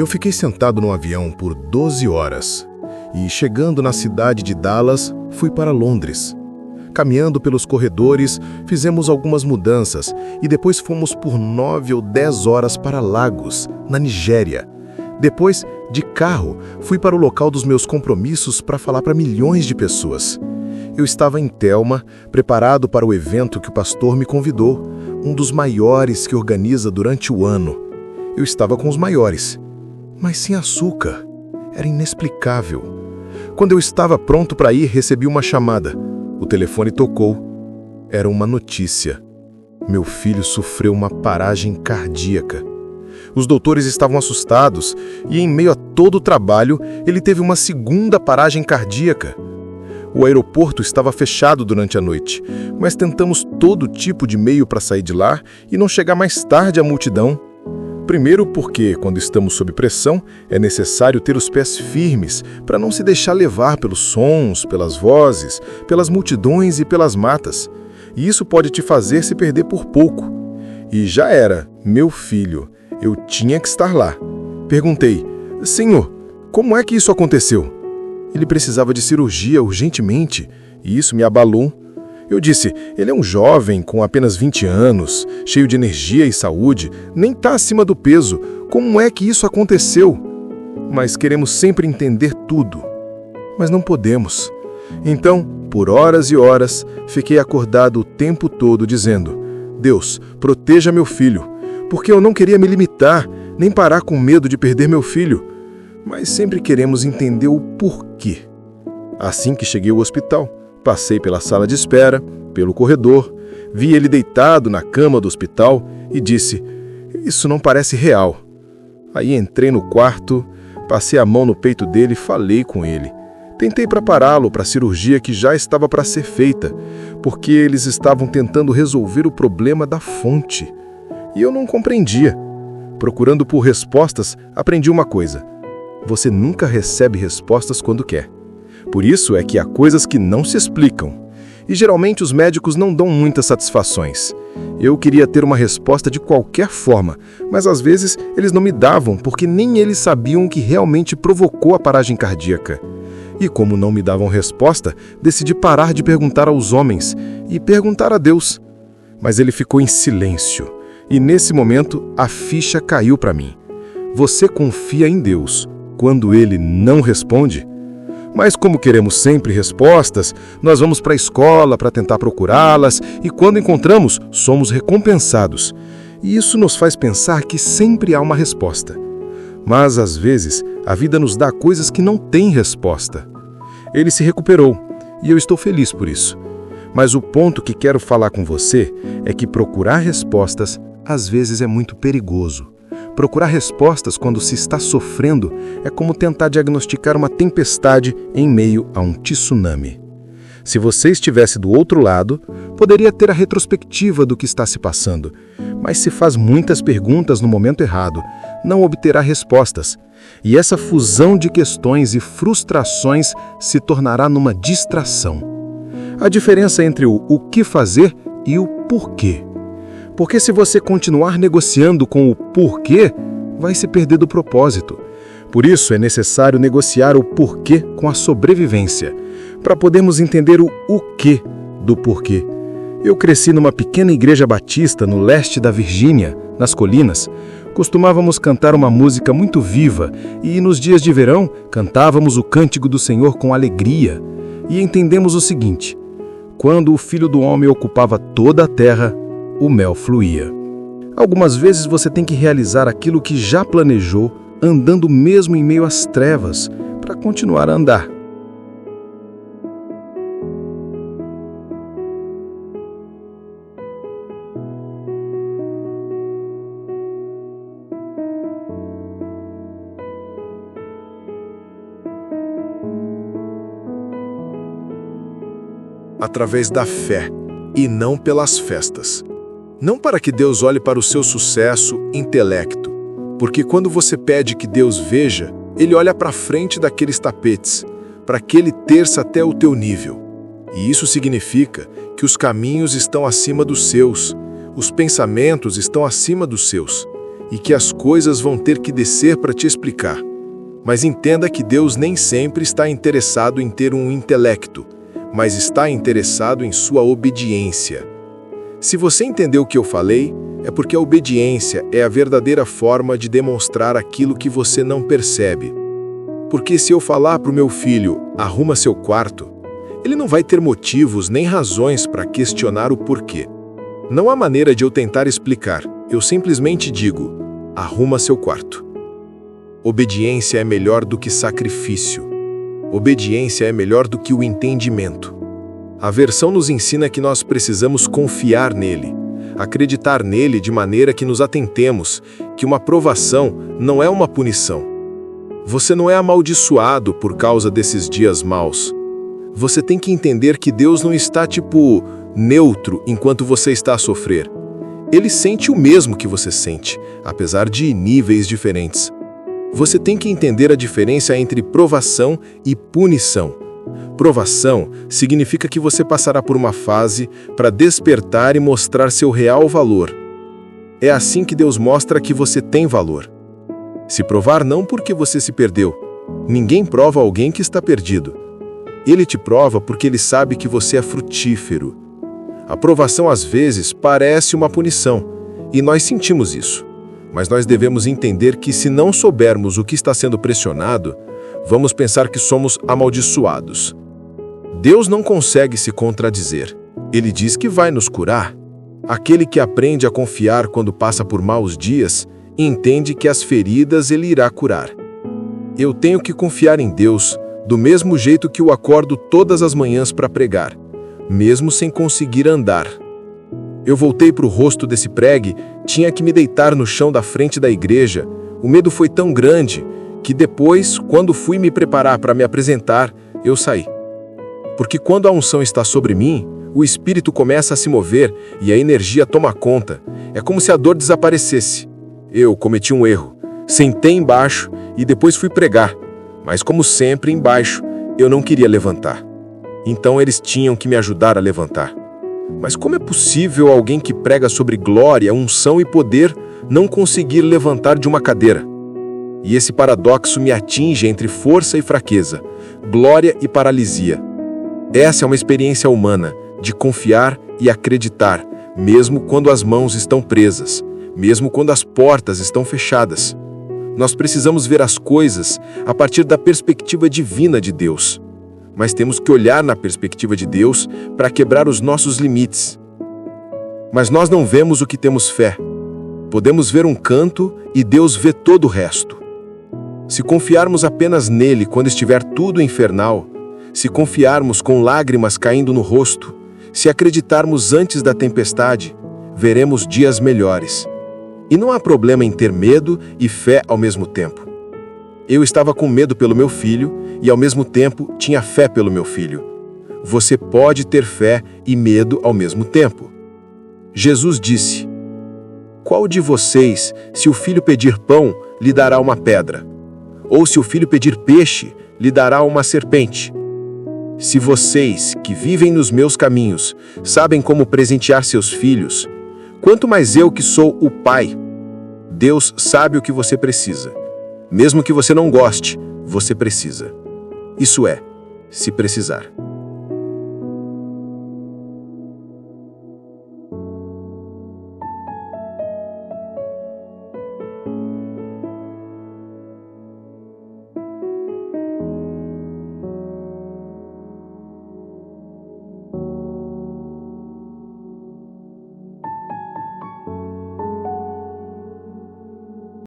Eu fiquei sentado no avião por 12 horas e, chegando na cidade de Dallas, fui para Londres. Caminhando pelos corredores, fizemos algumas mudanças e depois fomos por 9 ou 10 horas para Lagos, na Nigéria. Depois, de carro, fui para o local dos meus compromissos para falar para milhões de pessoas. Eu estava em Thelma, preparado para o evento que o pastor me convidou, um dos maiores que organiza durante o ano. Eu estava com os maiores, mas sem açúcar. Era inexplicável. Quando eu estava pronto para ir, recebi uma chamada. O telefone tocou. Era uma notícia. Meu filho sofreu uma paragem cardíaca. Os doutores estavam assustados e, em meio a todo o trabalho, ele teve uma segunda paragem cardíaca. O aeroporto estava fechado durante a noite, mas tentamos todo tipo de meio para sair de lá e não chegar mais tarde à multidão. Primeiro porque, quando estamos sob pressão, é necessário ter os pés firmes para não se deixar levar pelos sons, pelas vozes, pelas multidões e pelas matas. E isso pode te fazer se perder por pouco. E já era, meu filho, eu tinha que estar lá. Perguntei, Senhor, como é que isso aconteceu? Ele precisava de cirurgia urgentemente, e isso me abalou. Eu disse, ele é um jovem com apenas 20 anos, cheio de energia e saúde, nem está acima do peso. Como é que isso aconteceu? Mas queremos sempre entender tudo. Mas não podemos. Então, por horas e horas, fiquei acordado o tempo todo dizendo, Deus, proteja meu filho, porque eu não queria me limitar, nem parar com medo de perder meu filho. Mas sempre queremos entender o porquê. Assim que cheguei ao hospital, passei pela sala de espera, pelo corredor, vi ele deitado na cama do hospital e disse, isso não parece real. Aí entrei no quarto, passei a mão no peito dele e falei com ele. Tentei prepará-lo para a cirurgia que já estava para ser feita, porque eles estavam tentando resolver o problema da fonte. E eu não compreendia. Procurando por respostas, aprendi uma coisa. Você nunca recebe respostas quando quer. Por isso é que há coisas que não se explicam. E geralmente os médicos não dão muitas satisfações. Eu queria ter uma resposta de qualquer forma, mas às vezes eles não me davam porque nem eles sabiam o que realmente provocou a paragem cardíaca. E como não me davam resposta, decidi parar de perguntar aos homens e perguntar a Deus. Mas ele ficou em silêncio. E nesse momento a ficha caiu para mim. Você confia em Deus quando Ele não responde? Mas como queremos sempre respostas, nós vamos para a escola para tentar procurá-las e quando encontramos, somos recompensados. E isso nos faz pensar que sempre há uma resposta. Mas às vezes, a vida nos dá coisas que não têm resposta. Ele se recuperou e eu estou feliz por isso. Mas o ponto que quero falar com você é que procurar respostas às vezes é muito perigoso. Procurar respostas quando se está sofrendo é como tentar diagnosticar uma tempestade em meio a um tsunami. Se você estivesse do outro lado, poderia ter a retrospectiva do que está se passando, mas se faz muitas perguntas no momento errado, não obterá respostas. E essa fusão de questões e frustrações se tornará numa distração. A diferença entre o que fazer e o porquê. Porque se você continuar negociando com o porquê, vai se perder do propósito. Por isso é necessário negociar o porquê com a sobrevivência, para podermos entender o quê do porquê. Eu cresci numa pequena igreja batista no leste da Virgínia, nas colinas. Costumávamos cantar uma música muito viva e, nos dias de verão, cantávamos o Cântico do Senhor com alegria. E entendemos o seguinte, quando o Filho do Homem ocupava toda a terra, o mel fluía. Algumas vezes você tem que realizar aquilo que já planejou, andando mesmo em meio às trevas, para continuar a andar. Através da fé e não pelas festas. Não para que Deus olhe para o seu sucesso, intelecto, porque quando você pede que Deus veja, Ele olha para frente daqueles tapetes, para aquele terço até o teu nível. E isso significa que os caminhos estão acima dos seus, os pensamentos estão acima dos seus. e que as coisas vão ter que descer para te explicar. Mas entenda que Deus nem sempre está interessado em ter um intelecto, mas está interessado em sua obediência. Se você entendeu o que eu falei, é porque a obediência é a verdadeira forma de demonstrar aquilo que você não percebe. Porque se eu falar para o meu filho, arruma seu quarto, ele não vai ter motivos nem razões para questionar o porquê. Não há maneira de eu tentar explicar, eu simplesmente digo, arruma seu quarto. Obediência é melhor do que sacrifício. Obediência é melhor do que o entendimento. A versão nos ensina que nós precisamos confiar nele, acreditar nele de maneira que nos atentemos, que uma provação não é uma punição. Você não é amaldiçoado por causa desses dias maus. Você tem que entender que Deus não está, neutro enquanto você está a sofrer. Ele sente o mesmo que você sente, apesar de níveis diferentes. Você tem que entender a diferença entre provação e punição. Provação significa que você passará por uma fase para despertar e mostrar seu real valor. É assim que Deus mostra que você tem valor. Se provar não porque você se perdeu. Ninguém prova alguém que está perdido. Ele te prova porque ele sabe que você é frutífero. A provação às vezes parece uma punição, e nós sentimos isso. Mas nós devemos entender que se não soubermos o que está sendo pressionado, vamos pensar que somos amaldiçoados. Deus não consegue se contradizer. Ele diz que vai nos curar. Aquele que aprende a confiar quando passa por maus dias, entende que as feridas ele irá curar. Eu tenho que confiar em Deus, do mesmo jeito que eu acordo todas as manhãs para pregar, mesmo sem conseguir andar. Eu voltei para o rosto desse pregue, tinha que me deitar no chão da frente da igreja. O medo foi tão grande que depois, quando fui me preparar para me apresentar, eu saí. Porque quando a unção está sobre mim, o espírito começa a se mover e a energia toma conta. É como se a dor desaparecesse. Eu cometi um erro. Sentei embaixo e depois fui pregar. Mas como sempre embaixo, eu não queria levantar. Então eles tinham que me ajudar a levantar. Mas como é possível alguém que prega sobre glória, unção e poder não conseguir levantar de uma cadeira? E esse paradoxo me atinge entre força e fraqueza, glória e paralisia. Essa é uma experiência humana, de confiar e acreditar, mesmo quando as mãos estão presas, mesmo quando as portas estão fechadas. Nós precisamos ver as coisas a partir da perspectiva divina de Deus. Mas temos que olhar na perspectiva de Deus para quebrar os nossos limites. Mas nós não vemos o que temos fé. Podemos ver um canto e Deus vê todo o resto. Se confiarmos apenas nele quando estiver tudo infernal, se confiarmos com lágrimas caindo no rosto, se acreditarmos antes da tempestade, veremos dias melhores. E não há problema em ter medo e fé ao mesmo tempo. Eu estava com medo pelo meu filho e, ao mesmo tempo, tinha fé pelo meu filho. Você pode ter fé e medo ao mesmo tempo. Jesus disse: qual de vocês, se o filho pedir pão, lhe dará uma pedra? Ou se o filho pedir peixe, lhe dará uma serpente? Se vocês, que vivem nos meus caminhos, sabem como presentear seus filhos, quanto mais eu que sou o Pai. Deus sabe o que você precisa. Mesmo que você não goste, você precisa. Isso é, se precisar.